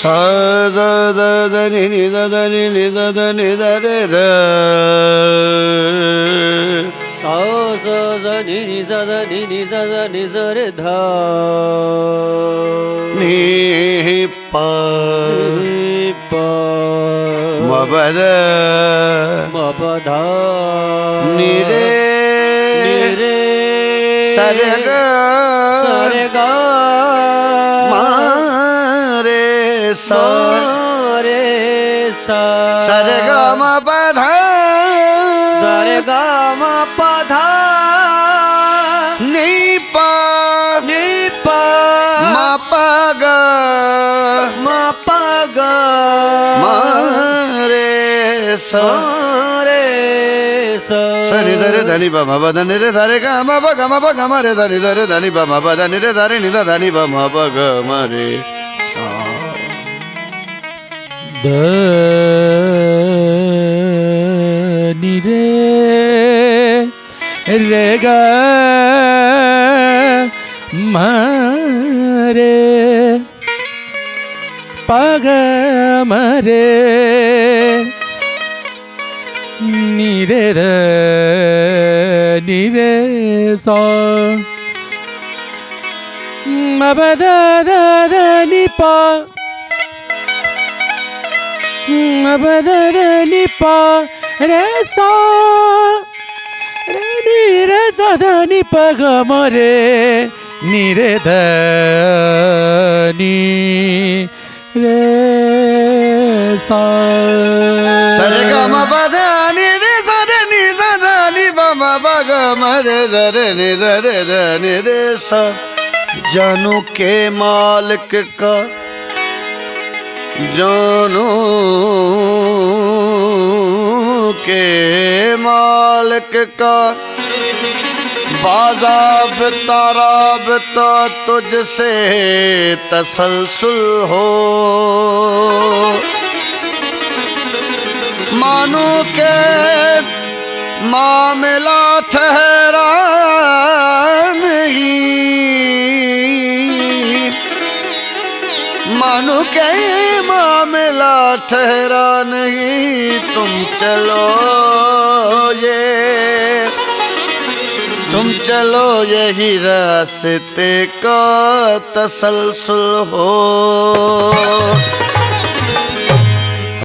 सा the the the नि नि द द नि नि द द नि द रे द सा स स नि नि स द नि नि स द नि स रे ध नि प प म प द म प ध नि रे रे सा रे ग स रे ग म रे सा रे सा सा रे ग म प ध स रे ग म प ध नि प नि प म प ग म प ग म रे सा रे स सनि ध रे ध नि प म प ध नि रे ध रे ग म प ग म प ग म रे ध नि ध रे ध नि प म प ध नि रे ध रे नि ध नि प म प ग म रे सा द नि रे रे ग म रे प ग म रे नि रे ध नि रे सा म प द द द नि प म प द द नि प रे सा रे नि रे सा ध नि प ग म रे नि रे ध नि रे सा सा रे ग म प ध नि रे सा रे नि सा ध नि प म प ग म रे ध रे नि ध रे ध नि रे सा जानू के मालिक का जानू के मालिक का बाज़ाबिता राबिता तुझसे तसलसल हो मानो के मामला ठहरा नहीं मानो के मामला ठहरा नहीं तुम चलो यही रास्ते का तसलसल हो